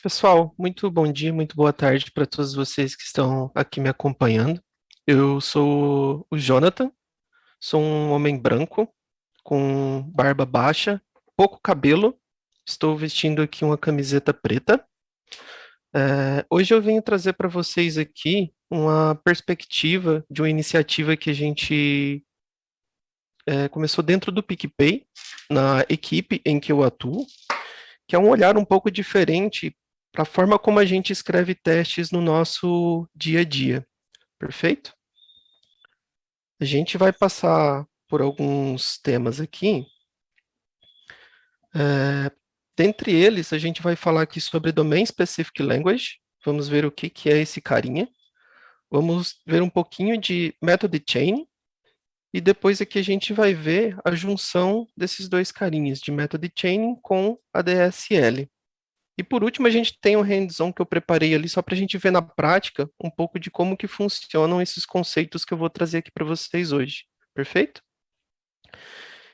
Pessoal, muito bom dia, muito boa tarde para todos vocês que estão aqui me acompanhando. Eu sou o Jonathan, sou um homem branco, com barba baixa, pouco cabelo, estou vestindo aqui uma camiseta preta. Hoje eu venho trazer para vocês aqui uma perspectiva de uma iniciativa que a gente começou dentro do PicPay, na equipe em que eu atuo, que é um olhar um pouco diferente para a forma como a gente escreve testes no nosso dia a dia. Perfeito? A gente vai passar por alguns temas aqui. Dentre eles, a gente vai falar aqui sobre Domain Specific Language. Vamos ver o que é esse carinha. Vamos ver um pouquinho de Method Chain. E depois aqui a gente vai ver a junção desses dois carinhas, de Method Chaining com a DSL. E por último, a gente tem um hands-on que eu preparei ali só para a gente ver na prática um pouco de como que funcionam esses conceitos que eu vou trazer aqui para vocês hoje. Perfeito?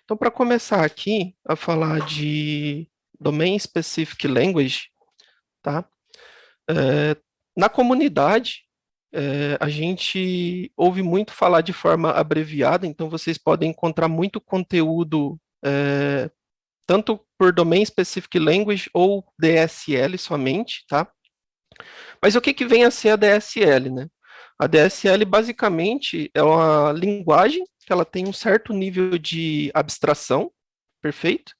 Então, para começar aqui a falar de Domain Specific Language, tá? Na comunidade, a gente ouve muito falar de forma abreviada, então vocês podem encontrar muito conteúdo tanto por Domain Specific Language ou DSL somente, tá? Mas o que vem a ser a DSL, né? A DSL basicamente é uma linguagem que ela tem um certo nível de abstração, perfeito?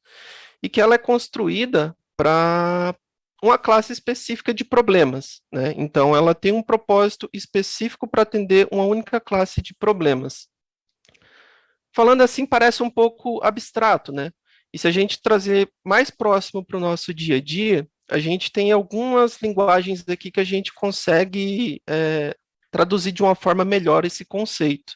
E que ela é construída para uma classe específica de problemas, né? Então ela tem um propósito específico para atender uma única classe de problemas. Falando assim parece um pouco abstrato, né? E se a gente trazer mais próximo para o nosso dia a dia, a gente tem algumas linguagens aqui que a gente consegue traduzir de uma forma melhor esse conceito.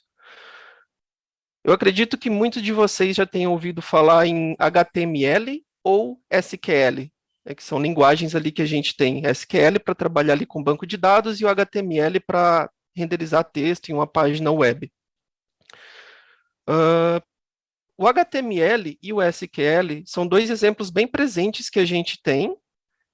Eu acredito que muitos de vocês já tenham ouvido falar em HTML ou SQL, né, que são linguagens ali que a gente tem SQL para trabalhar ali com banco de dados e o HTML para renderizar texto em uma página web. O HTML e o SQL são dois exemplos bem presentes que a gente tem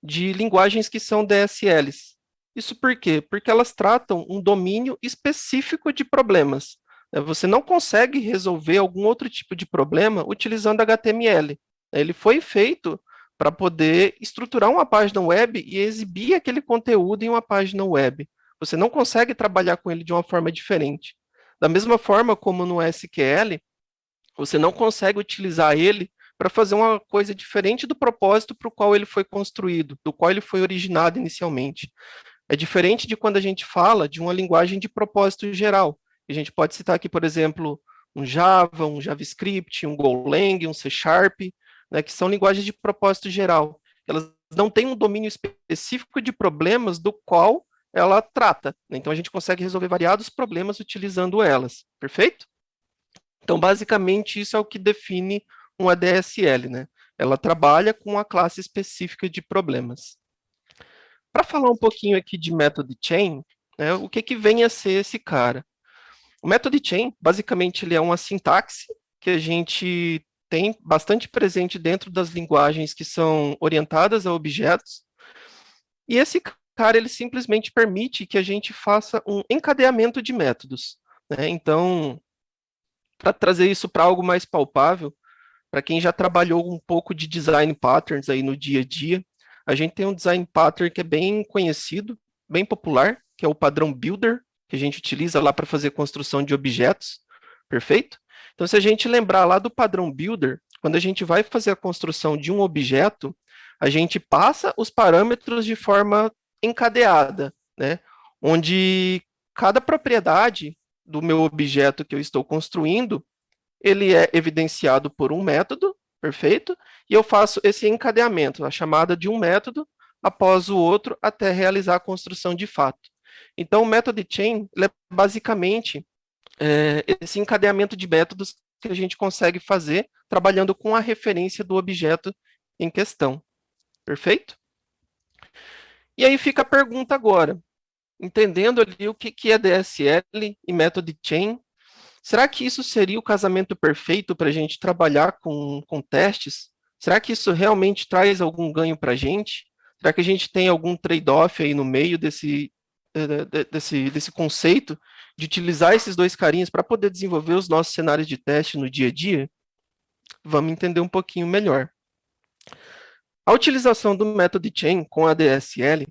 de linguagens que são DSLs. Isso por quê? Porque elas tratam um domínio específico de problemas. Você não consegue resolver algum outro tipo de problema utilizando HTML. Ele foi feito para poder estruturar uma página web e exibir aquele conteúdo em uma página web. Você não consegue trabalhar com ele de uma forma diferente. Da mesma forma como no SQL, você não consegue utilizar ele para fazer uma coisa diferente do propósito para o qual ele foi construído, do qual ele foi originado inicialmente. É diferente de quando a gente fala de uma linguagem de propósito geral. A gente pode citar aqui, por exemplo, um Java, um JavaScript, um Golang, um C Sharp, né, que são linguagens de propósito geral. Elas não têm um domínio específico de problemas do qual ela trata. Então, a gente consegue resolver variados problemas utilizando elas. Perfeito? Então, basicamente, isso é o que define uma DSL, né? Ela trabalha com uma classe específica de problemas. Para falar um pouquinho aqui de Method Chain, né, o que vem a ser esse cara? O Method Chain, basicamente, ele é uma sintaxe que a gente tem bastante presente dentro das linguagens que são orientadas a objetos, e esse cara, ele simplesmente permite que a gente faça um encadeamento de métodos, né? Então, para trazer isso para algo mais palpável, para quem já trabalhou um pouco de design patterns aí no dia a dia, a gente tem um design pattern que é bem conhecido, bem popular, que é o padrão Builder, que a gente utiliza lá para fazer construção de objetos, perfeito? Então, se a gente lembrar lá do padrão Builder, quando a gente vai fazer a construção de um objeto, a gente passa os parâmetros de forma encadeada, né? Onde cada propriedade do meu objeto que eu estou construindo ele é evidenciado por um método, perfeito? E eu faço esse encadeamento, a chamada de um método após o outro até realizar a construção de fato. Então, o Method Chain é basicamente esse encadeamento de métodos que a gente consegue fazer trabalhando com a referência do objeto em questão. Perfeito? E aí fica a pergunta agora, entendendo ali o que é DSL e Method Chain, será que isso seria o casamento perfeito para a gente trabalhar com testes? Será que isso realmente traz algum ganho para a gente? Será que a gente tem algum trade-off aí no meio desse conceito de utilizar esses dois carinhas para poder desenvolver os nossos cenários de teste no dia a dia? Vamos entender um pouquinho melhor. A utilização do método chain com a DSL,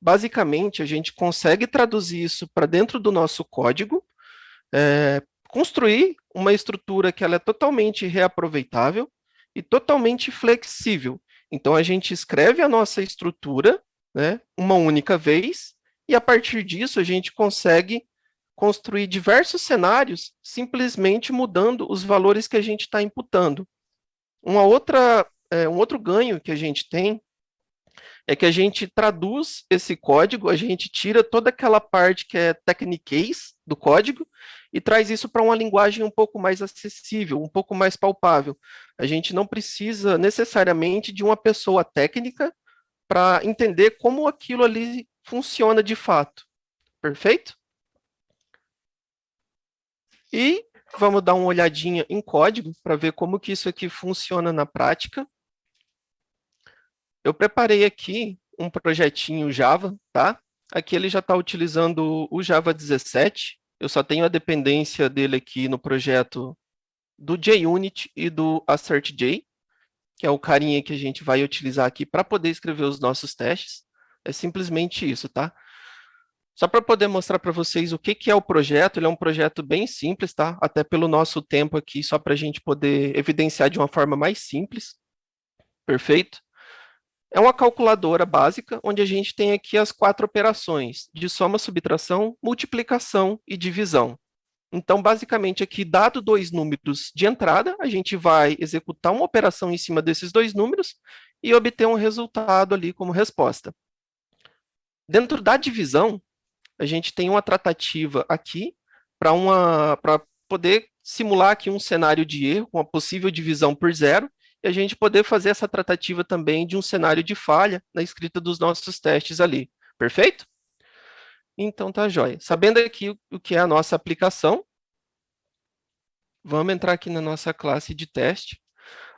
basicamente, a gente consegue traduzir isso para dentro do nosso código, construir uma estrutura que ela é totalmente reaproveitável e totalmente flexível. Então, a gente escreve a nossa estrutura, né, uma única vez, e a partir disso a gente consegue construir diversos cenários simplesmente mudando os valores que a gente está imputando. Um outro ganho que a gente tem é que a gente traduz esse código, a gente tira toda aquela parte que é techniquez do código e traz isso para uma linguagem um pouco mais acessível, um pouco mais palpável. A gente não precisa necessariamente de uma pessoa técnica para entender como aquilo ali funciona de fato. Perfeito? E vamos dar uma olhadinha em código para ver como que isso aqui funciona na prática. Eu preparei aqui um projetinho Java, tá? Aqui ele já está utilizando o Java 17. Eu só tenho a dependência dele aqui no projeto do JUnit e do AssertJ, que é o carinha que a gente vai utilizar aqui para poder escrever os nossos testes. É simplesmente isso, tá? Só para poder mostrar para vocês o que é o projeto, ele é um projeto bem simples, tá? Até pelo nosso tempo aqui, só para a gente poder evidenciar de uma forma mais simples. Perfeito? É uma calculadora básica, onde a gente tem aqui as 4 operações de soma, subtração, multiplicação e divisão. Então, basicamente, aqui, dado 2 números de entrada, a gente vai executar uma operação em cima desses 2 números e obter um resultado ali como resposta. Dentro da divisão, a gente tem uma tratativa aqui para poder simular aqui um cenário de erro com a possível divisão por zero, e a gente poder fazer essa tratativa também de um cenário de falha na escrita dos nossos testes ali. Perfeito? Então tá jóia. Sabendo aqui o que é a nossa aplicação, vamos entrar aqui na nossa classe de teste.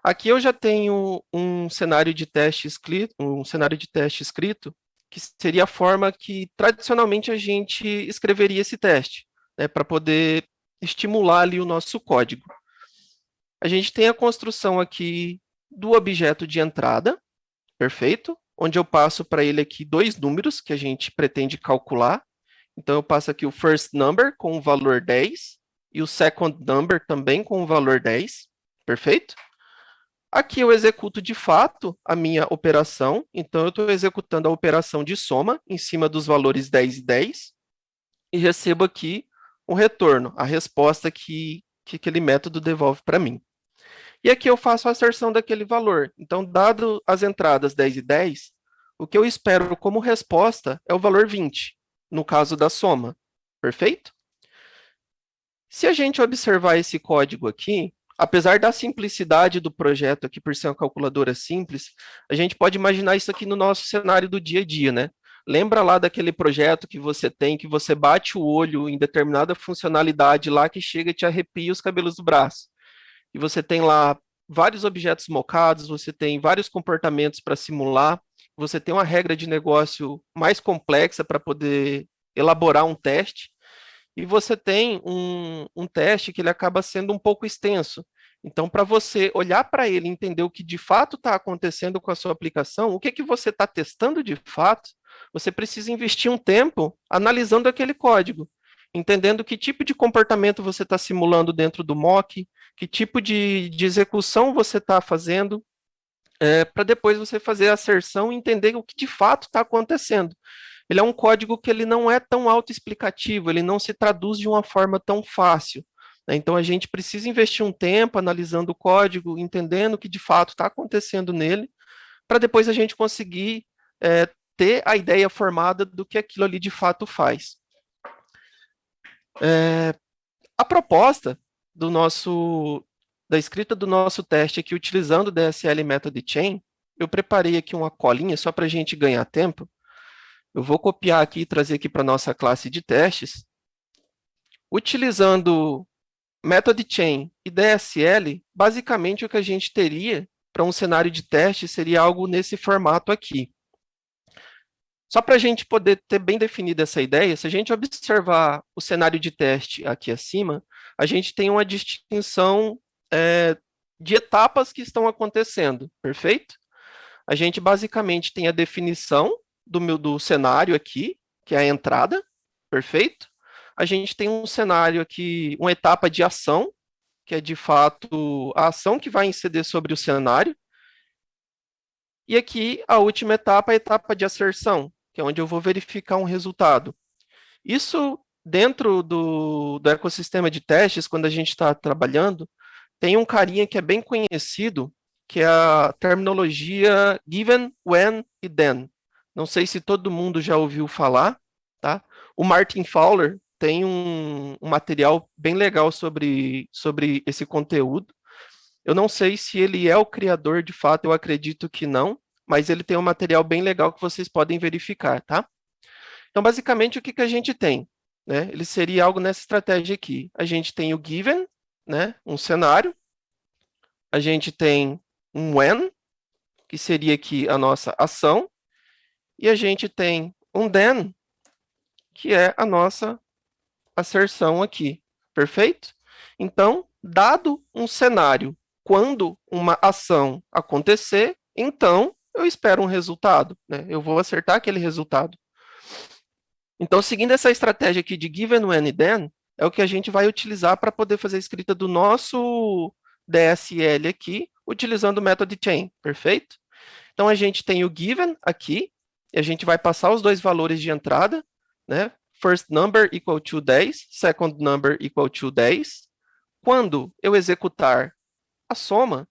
Aqui eu já tenho um cenário de teste escrito, que seria a forma que tradicionalmente a gente escreveria esse teste, né, para poder estimular ali o nosso código. A gente tem a construção aqui do objeto de entrada, perfeito? Onde eu passo para ele aqui 2 números que a gente pretende calcular. Então, eu passo aqui o first number com o valor 10 e o second number também com o valor 10, perfeito? Aqui eu executo de fato a minha operação, então eu estou executando a operação de soma em cima dos valores 10 e 10 e recebo aqui um retorno, a resposta que aquele método devolve para mim. E aqui eu faço a asserção daquele valor. Então, dado as entradas 10 e 10, o que eu espero como resposta é o valor 20, no caso da soma. Perfeito? Se a gente observar esse código aqui, apesar da simplicidade do projeto aqui, por ser uma calculadora simples, a gente pode imaginar isso aqui no nosso cenário do dia a dia, né? Lembra lá daquele projeto que você tem, que você bate o olho em determinada funcionalidade lá que chega e te arrepia os cabelos do braço. E você tem lá vários objetos mocados, você tem vários comportamentos para simular, você tem uma regra de negócio mais complexa para poder elaborar um teste, e você tem um teste que ele acaba sendo um pouco extenso. Então, para você olhar para ele e entender o que de fato está acontecendo com a sua aplicação, o que, que você está testando de fato, você precisa investir um tempo analisando aquele código, entendendo que tipo de comportamento você está simulando dentro do mock, que tipo de execução você está fazendo, para depois você fazer a asserção e entender o que de fato está acontecendo. Ele é um código que ele não é tão autoexplicativo, ele não se traduz de uma forma tão fácil, né? Então, a gente precisa investir um tempo analisando o código, entendendo o que de fato está acontecendo nele, para depois a gente conseguir ter a ideia formada do que aquilo ali de fato faz. A proposta da escrita do nosso teste aqui, utilizando o DSL Method Chain, eu preparei aqui uma colinha só para a gente ganhar tempo. Eu vou copiar aqui e trazer aqui para a nossa classe de testes. Utilizando Method Chain e DSL, basicamente o que a gente teria para um cenário de teste seria algo nesse formato aqui. Só para a gente poder ter bem definida essa ideia, se a gente observar o cenário de teste aqui acima, a gente tem uma distinção de etapas que estão acontecendo, perfeito? A gente basicamente tem a definição do cenário aqui, que é a entrada, perfeito? A gente tem um cenário aqui, uma etapa de ação, que é de fato a ação que vai incidir sobre o cenário. E aqui a última etapa é a etapa de asserção, que é onde eu vou verificar um resultado. Isso dentro do ecossistema de testes, quando a gente está trabalhando, tem um carinha que é bem conhecido, que é a terminologia given, when e then. Não sei se todo mundo já ouviu falar, tá? O Martin Fowler tem um material bem legal sobre esse conteúdo. Eu não sei se ele é o criador de fato, eu acredito que não, mas ele tem um material bem legal que vocês podem verificar, tá? Então, basicamente, o que a gente tem? Né? Ele seria algo nessa estratégia aqui. A gente tem o given, né? Um cenário. A gente tem um when, que seria aqui a nossa ação. E a gente tem um then, que é a nossa asserção aqui. Perfeito? Então, dado um cenário, quando uma ação acontecer, então eu espero um resultado. Né? Eu vou acertar aquele resultado. Então, seguindo essa estratégia aqui de given, when e then, é o que a gente vai utilizar para poder fazer a escrita do nosso DSL aqui, utilizando o método chain, perfeito? Então, a gente tem o given aqui, e a gente vai passar os dois valores de entrada, né? First number equal to 10, second number equal to 10. Quando eu executar a soma,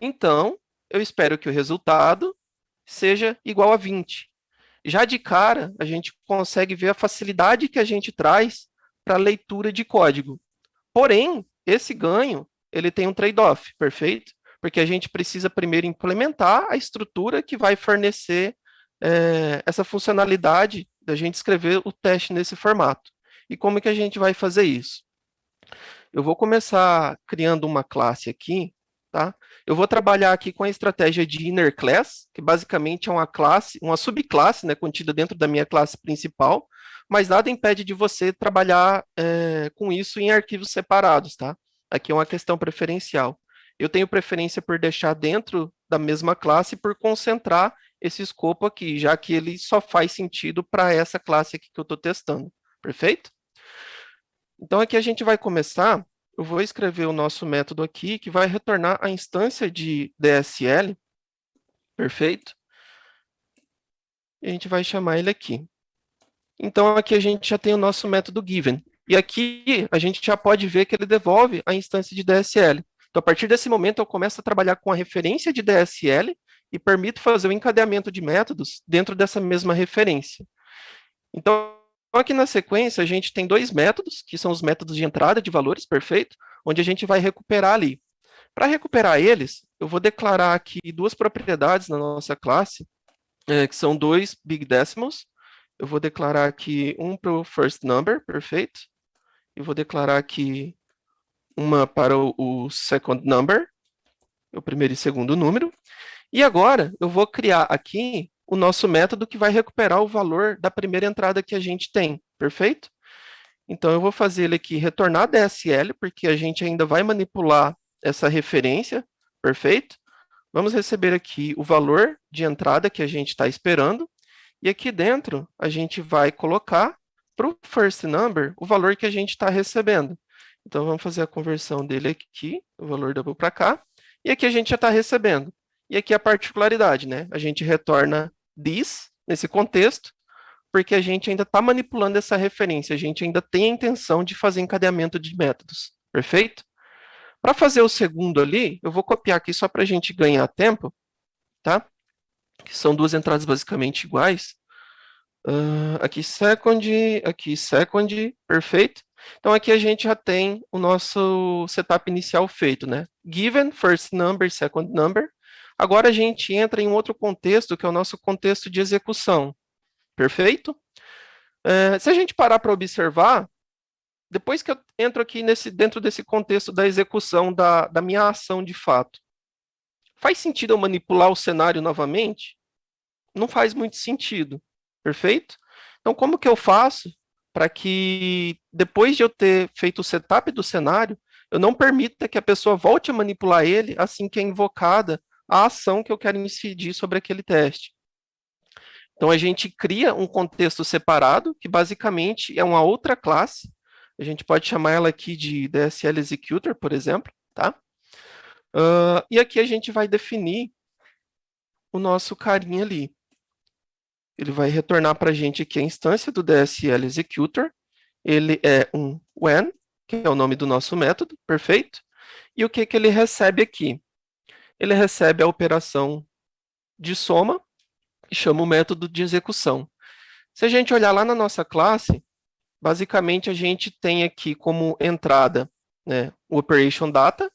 então eu espero que o resultado seja igual a 20. Já de cara, a gente consegue ver a facilidade que a gente traz para a leitura de código. Porém, esse ganho, ele tem um trade-off, perfeito? Porque a gente precisa primeiro implementar a estrutura que vai fornecer essa funcionalidade da gente escrever o teste nesse formato. E como que a gente vai fazer isso? Eu vou começar criando uma classe aqui, tá? Eu vou trabalhar aqui com a estratégia de inner class, que basicamente é uma classe, uma subclasse, né, contida dentro da minha classe principal, mas nada impede de você trabalhar com isso em arquivos separados, tá? Aqui é uma questão preferencial. Eu tenho preferência por deixar dentro da mesma classe por concentrar esse escopo aqui, já que ele só faz sentido para essa classe aqui que eu estou testando. Perfeito? Então, aqui a gente vai começar, eu vou escrever o nosso método aqui, que vai retornar a instância de DSL, perfeito? E a gente vai chamar ele aqui. Então, aqui a gente já tem o nosso método given. E aqui a gente já pode ver que ele devolve a instância de DSL. Então, a partir desse momento, eu começo a trabalhar com a referência de DSL e permito fazer o encadeamento de métodos dentro dessa mesma referência. Então, aqui na sequência, a gente tem dois métodos, que são os métodos de entrada de valores, perfeito? Onde a gente vai recuperar ali. Para recuperar eles, eu vou declarar aqui duas propriedades na nossa classe, que são dois big decimals. Eu vou declarar aqui um para o first number, perfeito? E vou declarar aqui uma para o second number, o primeiro e segundo número. E agora, eu vou criar aqui o nosso método que vai recuperar o valor da primeira entrada que a gente tem, perfeito? Então, eu vou fazer ele aqui retornar DSL, porque a gente ainda vai manipular essa referência, perfeito? Vamos receber aqui o valor de entrada que a gente está esperando, e aqui dentro a gente vai colocar para o first number o valor que a gente está recebendo. Então, vamos fazer a conversão dele aqui, o valor double para cá, e aqui a gente já está recebendo. E aqui a particularidade, né? A gente retorna this, nesse contexto, porque a gente ainda está manipulando essa referência, a gente ainda tem a intenção de fazer encadeamento de métodos, perfeito? Para fazer o segundo ali, eu vou copiar aqui só para a gente ganhar tempo, tá? Que são duas entradas basicamente iguais. Aqui second, perfeito? Então aqui a gente já tem o nosso setup inicial feito, né? Given, first number, second number. Agora a gente entra em um outro contexto, que é o nosso contexto de execução. Perfeito? Se a gente parar para observar, depois que eu entro aqui dentro desse contexto da execução da minha ação de fato, faz sentido eu manipular o cenário novamente? Não faz muito sentido, perfeito? Então, como que eu faço para que, depois de eu ter feito o setup do cenário, eu não permita que a pessoa volte a manipular ele assim que é invocada a ação que eu quero incidir sobre aquele teste? Então, a gente cria um contexto separado, que basicamente é uma outra classe. A gente pode chamar ela aqui de DSL Executor, por exemplo, tá? E aqui a gente vai definir o nosso carinha ali. Ele vai retornar para a gente aqui a instância do DSL Executor. Ele é um when, que é o nome do nosso método, perfeito? E o que, que ele recebe aqui? Ele recebe a operação de soma e chama o método de execução. Se a gente olhar lá na nossa classe, basicamente a gente tem aqui como entrada, né, o operation data,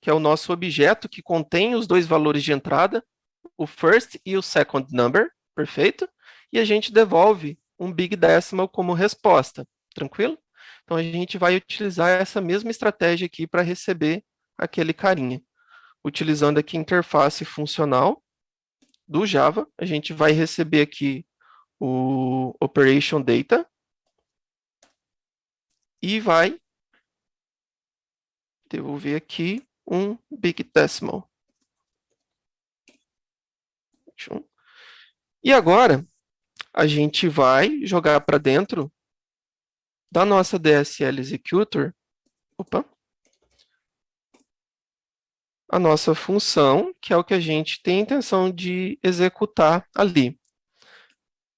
que é o nosso objeto que contém os dois valores de entrada, o first e o second number, perfeito? E a gente devolve um big decimal como resposta, tranquilo? Então a gente vai utilizar essa mesma estratégia aqui para receber aquele carinha. Utilizando aqui a interface funcional do Java, a gente vai receber aqui o operation data e vai devolver aqui um big decimal. E agora, a gente vai jogar para dentro da nossa DSL Executor, a nossa função, que é o que a gente tem a intenção de executar ali.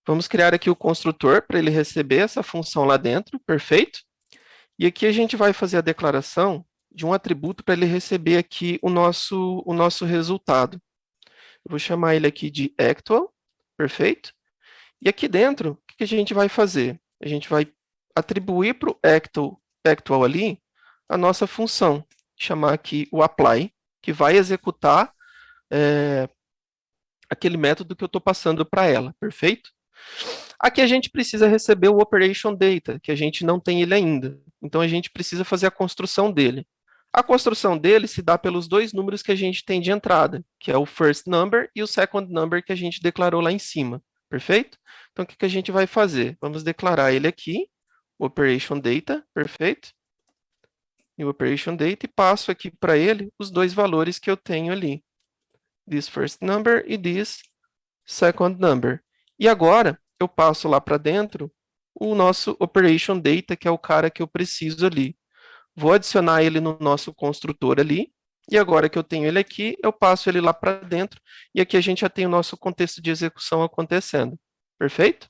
Vamos criar aqui o construtor para ele receber essa função lá dentro, perfeito? E aqui a gente vai fazer a declaração de um atributo para ele receber aqui o nosso resultado. Eu vou chamar ele aqui de actual, perfeito? E aqui dentro, o que a gente vai fazer? A gente vai atribuir para o actual ali a nossa função, chamar aqui o apply, que vai executar aquele método que eu estou passando para ela, perfeito? Aqui a gente precisa receber o operation data, que a gente não tem ele ainda. Então a gente precisa fazer a construção dele. A construção dele se dá pelos dois números que a gente tem de entrada, que é o first number e o second number que a gente declarou lá em cima, perfeito? Então o que a gente vai fazer? Vamos declarar ele aqui, o operation data, perfeito? E o operation data, e passo aqui para ele os dois valores que eu tenho ali. This first number e this second number. E agora, eu passo lá para dentro o nosso operation data, que é o cara que eu preciso ali. Vou adicionar ele no nosso construtor ali, e agora que eu tenho ele aqui, eu passo ele lá para dentro, e aqui a gente já tem o nosso contexto de execução acontecendo. Perfeito?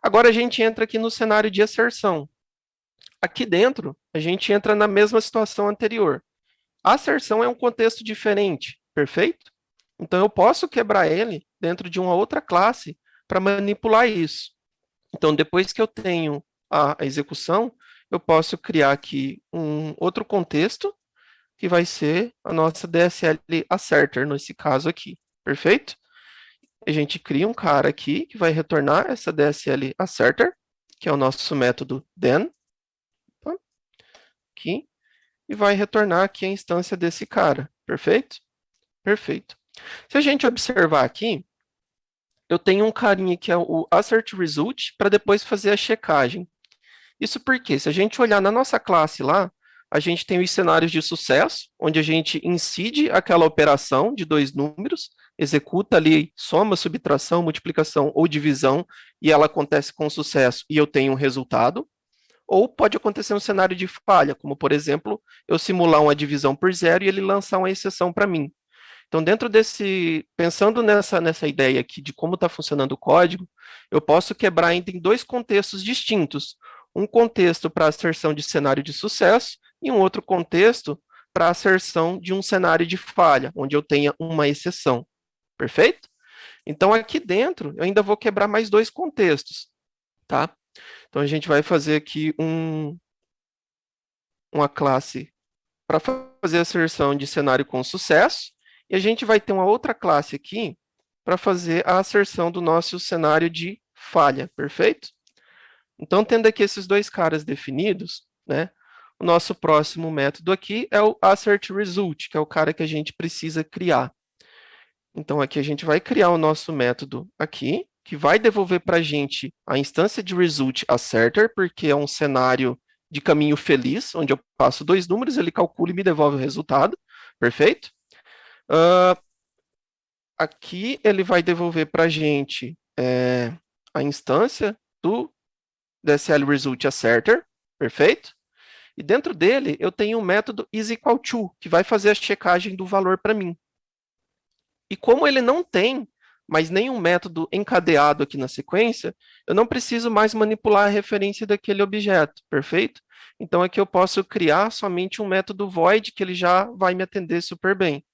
Agora a gente entra aqui no cenário de asserção. Aqui dentro, a gente entra na mesma situação anterior. A asserção é um contexto diferente, perfeito? Então eu posso quebrar ele dentro de uma outra classe para manipular isso. Então, depois que eu tenho a execução, eu posso criar aqui um outro contexto, que vai ser a nossa DSL asserter, nesse caso aqui, perfeito? A gente cria um cara aqui que vai retornar essa DSL asserter, que é o nosso método then, aqui, e vai retornar aqui a instância desse cara, perfeito? Perfeito. Se a gente observar aqui, eu tenho um carinha que é o assert result para depois fazer a checagem. Isso porque, se a gente olhar na nossa classe lá, a gente tem os cenários de sucesso, onde a gente incide aquela operação de dois números, executa ali soma, subtração, multiplicação ou divisão, e ela acontece com sucesso e eu tenho um resultado. Ou pode acontecer um cenário de falha, como, por exemplo, eu simular uma divisão por zero e ele lançar uma exceção para mim. Então, dentro desse, pensando nessa ideia aqui de como está funcionando o código, eu posso quebrar ainda em dois contextos distintos. Um contexto para asserção de cenário de sucesso e um outro contexto para asserção de um cenário de falha, onde eu tenha uma exceção. Perfeito? Então, aqui dentro, eu ainda vou quebrar mais dois contextos, tá? Então, a gente vai fazer aqui uma classe para fazer a asserção de cenário com sucesso, e a gente vai ter uma outra classe aqui para fazer a asserção do nosso cenário de falha, perfeito? Então, tendo aqui esses dois caras definidos, né, o nosso próximo método aqui é o assert result, que é o cara que a gente precisa criar. Então, aqui a gente vai criar o nosso método aqui, que vai devolver para a gente a instância de result asserter, porque é um cenário de caminho feliz, onde eu passo dois números, ele calcula e me devolve o resultado, perfeito? Aqui ele vai devolver para a gente a instância do DSL result asserter, perfeito? E dentro dele eu tenho um método isEqualTo, que vai fazer a checagem do valor para mim. E como ele não tem mais nenhum método encadeado aqui na sequência, eu não preciso mais manipular a referência daquele objeto, perfeito? Então aqui eu posso criar somente um método void, que ele já vai me atender super bem.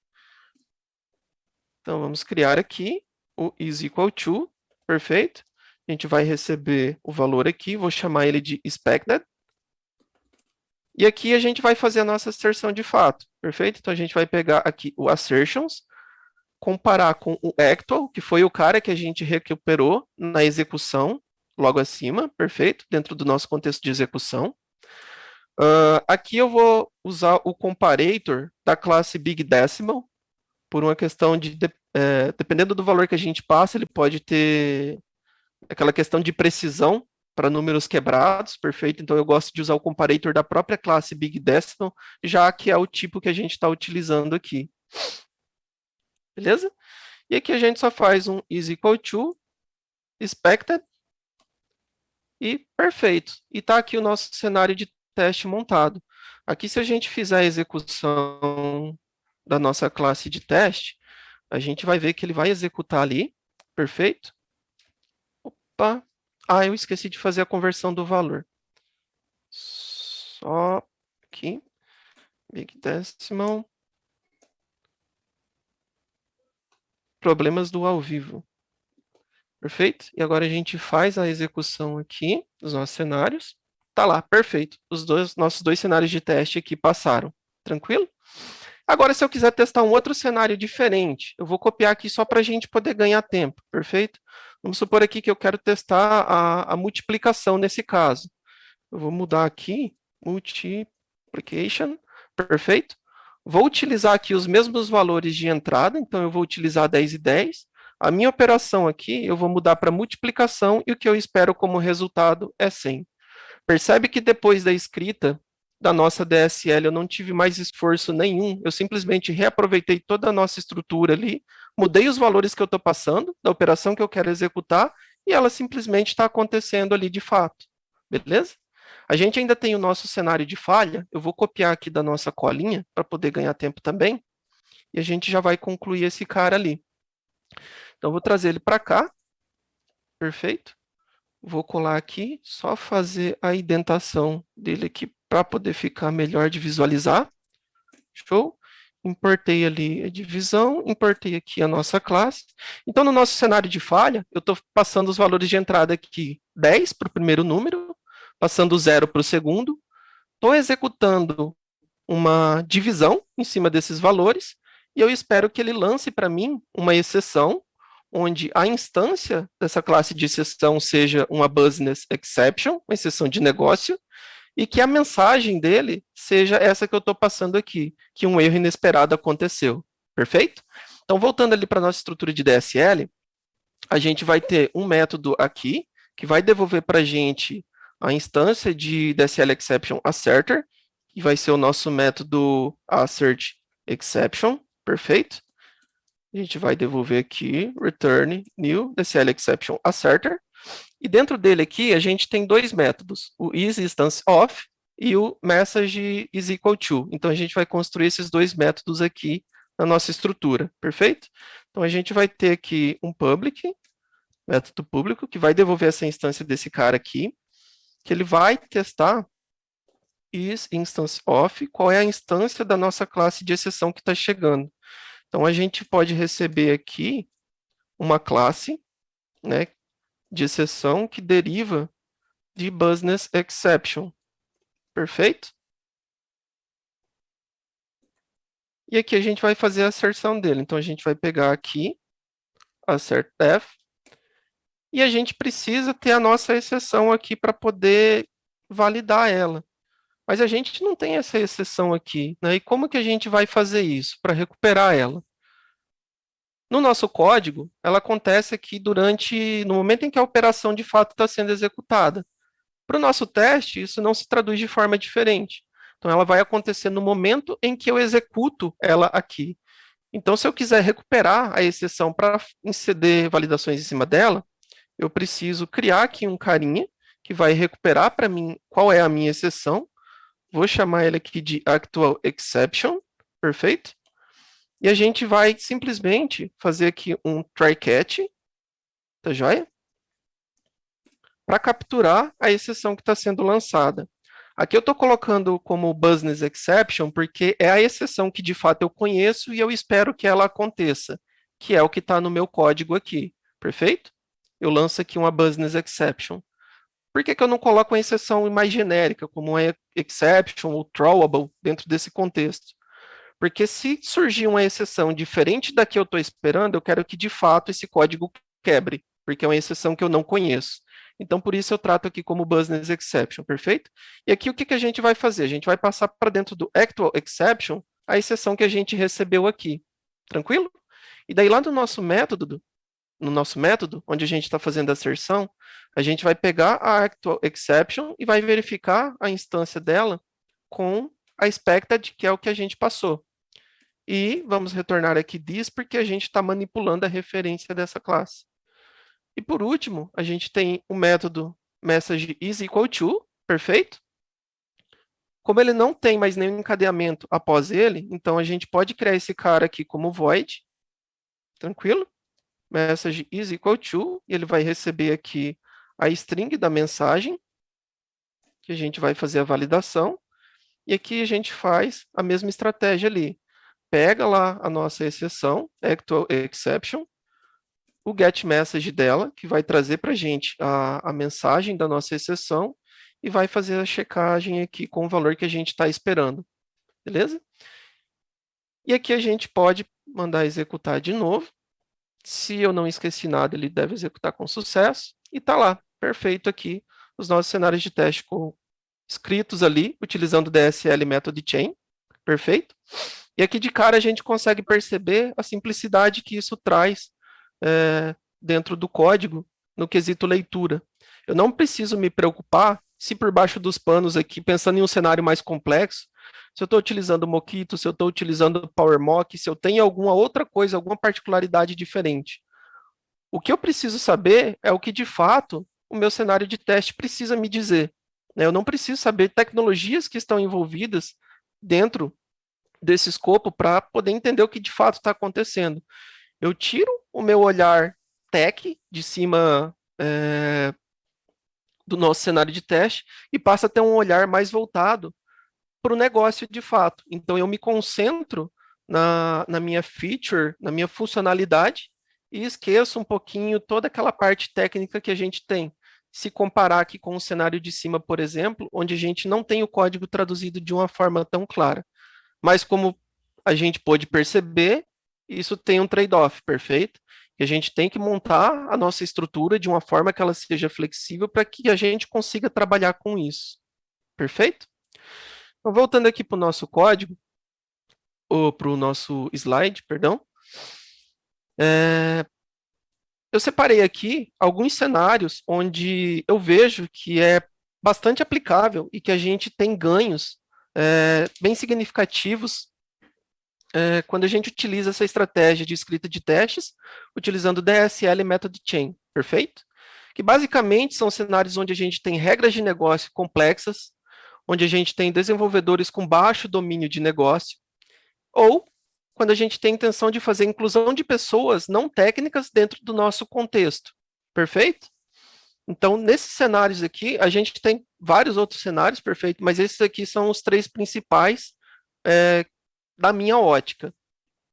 Então vamos criar aqui o isEqualTo, perfeito? A gente vai receber o valor aqui, vou chamar ele de expected. E aqui a gente vai fazer a nossa asserção de fato, perfeito? Então a gente vai pegar aqui o assertions, comparar com o actual, que foi o cara que a gente recuperou na execução, logo acima, perfeito? Dentro do nosso contexto de execução. Aqui eu vou usar o comparator da classe Big Decimal, por uma questão de, dependendo do valor que a gente passa, ele pode ter aquela questão de precisão para números quebrados, perfeito? Então eu gosto de usar o comparator da própria classe Big Decimal, já que é o tipo que a gente está utilizando aqui. Beleza? E aqui a gente só faz um isEqualTo, expected, e perfeito. E está aqui o nosso cenário de teste montado. Aqui, se a gente fizer a execução da nossa classe de teste, a gente vai ver que ele vai executar ali, perfeito? Opa! Ah, eu esqueci de fazer a conversão do valor. Só aqui, Big Decimal. Problemas do ao vivo. Perfeito? E agora a gente faz a execução aqui dos nossos cenários. Tá lá, perfeito. Nossos dois cenários de teste aqui passaram. Tranquilo? Agora, se eu quiser testar um outro cenário diferente, eu vou copiar aqui só para a gente poder ganhar tempo, perfeito? Vamos supor aqui que eu quero testar a multiplicação nesse caso. Eu vou mudar aqui, multiplication, perfeito? Vou utilizar aqui os mesmos valores de entrada, então eu vou utilizar 10 e 10. A minha operação aqui, eu vou mudar para multiplicação e o que eu espero como resultado é 100. Percebe que depois da escrita da nossa DSL eu não tive mais esforço nenhum, eu simplesmente reaproveitei toda a nossa estrutura ali, mudei os valores que eu estou passando, da operação que eu quero executar, e ela simplesmente está acontecendo ali de fato. Beleza? A gente ainda tem o nosso cenário de falha, eu vou copiar aqui da nossa colinha para poder ganhar tempo também, e a gente já vai concluir esse cara ali. Então, eu vou trazer ele para cá, perfeito? Vou colar aqui, só fazer a indentação dele aqui para poder ficar melhor de visualizar. Show? Importei ali a divisão, importei aqui a nossa classe. Então, no nosso cenário de falha, eu estou passando os valores de entrada aqui, 10 para o primeiro número, passando 0 para o segundo, estou executando uma divisão em cima desses valores, e eu espero que ele lance para mim uma exceção, onde a instância dessa classe de exceção seja uma business exception, uma exceção de negócio, e que a mensagem dele seja essa que eu estou passando aqui, que um erro inesperado aconteceu. Perfeito? Então, voltando ali para a nossa estrutura de DSL, a gente vai ter um método aqui, que vai devolver para a gente a instância de DSL exception asserter, que vai ser o nosso método assert exception, perfeito? A gente vai devolver aqui, return new DSL exception asserter, e dentro dele aqui a gente tem dois métodos, o isInstanceOf e o message isEqualTo. Então a gente vai construir esses dois métodos aqui na nossa estrutura, perfeito? Então a gente vai ter aqui um public, método público, que vai devolver essa instância desse cara aqui, que ele vai testar isInstanceOf, qual é a instância da nossa classe de exceção que está chegando. Então a gente pode receber aqui uma classe, né, de exceção que deriva de business exception. Perfeito? E aqui a gente vai fazer a asserção dele. Então, a gente vai pegar aqui, assert def, e a gente precisa ter a nossa exceção aqui para poder validar ela. Mas a gente não tem essa exceção aqui, né? E como que a gente vai fazer isso para recuperar ela? No nosso código, ela acontece aqui no momento em que a operação de fato está sendo executada. Para o nosso teste, isso não se traduz de forma diferente. Então, ela vai acontecer no momento em que eu executo ela aqui. Então, se eu quiser recuperar a exceção para inserir validações em cima dela, eu preciso criar aqui um carinha que vai recuperar para mim qual é a minha exceção. Vou chamar ele aqui de actual exception, perfeito? E a gente vai simplesmente fazer aqui um try catch, tá joia? Para capturar a exceção que está sendo lançada. Aqui eu estou colocando como business exception porque é a exceção que de fato eu conheço e eu espero que ela aconteça, que é o que está no meu código aqui, perfeito? Eu lanço aqui uma business exception. Por que eu não coloco uma exceção mais genérica, como uma exception ou throwable dentro desse contexto? Porque se surgir uma exceção diferente da que eu estou esperando, eu quero que de fato esse código quebre, porque é uma exceção que eu não conheço. Então, por isso eu trato aqui como business exception, perfeito? E aqui o que a gente vai fazer? A gente vai passar para dentro do actual exception a exceção que a gente recebeu aqui. Tranquilo? E daí lá no nosso método, onde a gente está fazendo a asserção, a gente vai pegar a actual exception e vai verificar a instância dela com a expected, que é o que a gente passou. E vamos retornar aqui this, porque a gente está manipulando a referência dessa classe. E por último, a gente tem o método message is equal to, perfeito? Como ele não tem mais nenhum encadeamento após ele, então a gente pode criar esse cara aqui como void, tranquilo? Message is equal to, e ele vai receber aqui a string da mensagem, que a gente vai fazer a validação, e aqui a gente faz a mesma estratégia ali. Pega lá a nossa exceção, actual exception, o get message dela, que vai trazer para a gente a mensagem da nossa exceção, e vai fazer a checagem aqui com o valor que a gente está esperando. Beleza? E aqui a gente pode mandar executar de novo. Se eu não esqueci nada, ele deve executar com sucesso. E está lá, perfeito aqui, os nossos cenários de teste escritos ali, utilizando o DSL Method Chain. Perfeito? E aqui de cara a gente consegue perceber a simplicidade que isso traz dentro do código no quesito leitura. Eu não preciso me preocupar se por baixo dos panos aqui, pensando em um cenário mais complexo, se eu estou utilizando Mockito, se eu estou utilizando PowerMock, se eu tenho alguma outra coisa, alguma particularidade diferente. O que eu preciso saber é o que, de fato, o meu cenário de teste precisa me dizer. Eu não preciso saber tecnologias que estão envolvidas dentro desse escopo para poder entender o que, de fato, está acontecendo. Eu tiro o meu olhar tech de cima do nosso cenário de teste e passo a ter um olhar mais voltado para o negócio de fato. Então, eu me concentro na minha feature, na minha funcionalidade, e esqueço um pouquinho toda aquela parte técnica que a gente tem. Se comparar aqui com o cenário de cima, por exemplo, onde a gente não tem o código traduzido de uma forma tão clara. Mas como a gente pôde perceber, isso tem um trade-off, perfeito? Que a gente tem que montar a nossa estrutura de uma forma que ela seja flexível para que a gente consiga trabalhar com isso. Perfeito? Então, voltando aqui para o nosso código, ou para o nosso slide, perdão, eu separei aqui alguns cenários onde eu vejo que é bastante aplicável e que a gente tem ganhos bem significativos quando a gente utiliza essa estratégia de escrita de testes, utilizando o DSL Method Chain, perfeito? Que basicamente são cenários onde a gente tem regras de negócio complexas, onde a gente tem desenvolvedores com baixo domínio de negócio, ou quando a gente tem a intenção de fazer inclusão de pessoas não técnicas dentro do nosso contexto, perfeito? Então, nesses cenários aqui, a gente tem vários outros cenários, perfeito, mas esses aqui são os três principais da minha ótica.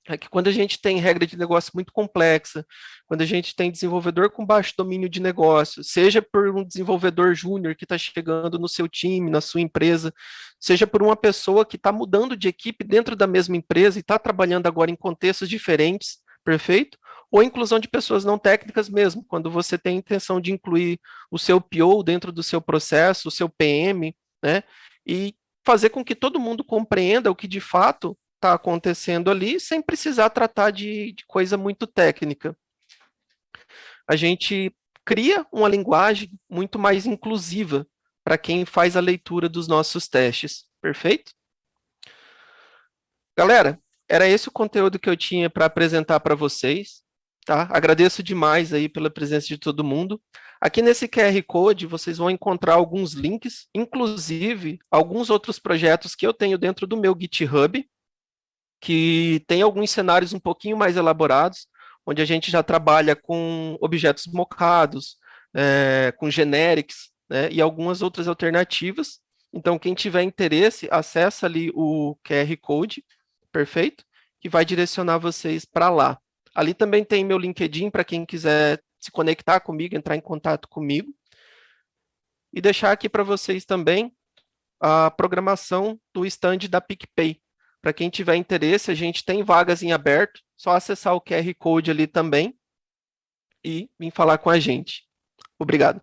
É que quando a gente tem regra de negócio muito complexa, quando a gente tem desenvolvedor com baixo domínio de negócio, seja por um desenvolvedor júnior que está chegando no seu time, na sua empresa, seja por uma pessoa que está mudando de equipe dentro da mesma empresa e está trabalhando agora em contextos diferentes, perfeito? Ou inclusão de pessoas não técnicas mesmo, quando você tem a intenção de incluir o seu PO dentro do seu processo, o seu PM, né? E fazer com que todo mundo compreenda o que de fato está acontecendo ali, sem precisar tratar de coisa muito técnica. A gente cria uma linguagem muito mais inclusiva para quem faz a leitura dos nossos testes. Perfeito? Galera, era esse o conteúdo que eu tinha para apresentar para vocês, tá? Agradeço demais aí pela presença de todo mundo. Aqui nesse QR Code vocês vão encontrar alguns links, inclusive alguns outros projetos que eu tenho dentro do meu GitHub, que tem alguns cenários um pouquinho mais elaborados, onde a gente já trabalha com objetos mocados, com generics, né, e algumas outras alternativas. Então, quem tiver interesse, acessa ali o QR Code, perfeito? Que vai direcionar vocês para lá. Ali também tem meu LinkedIn para quem quiser se conectar comigo, entrar em contato comigo. E deixar aqui para vocês também a programação do stand da PicPay. Para quem tiver interesse, a gente tem vagas em aberto, só acessar o QR Code ali também e vir falar com a gente. Obrigado.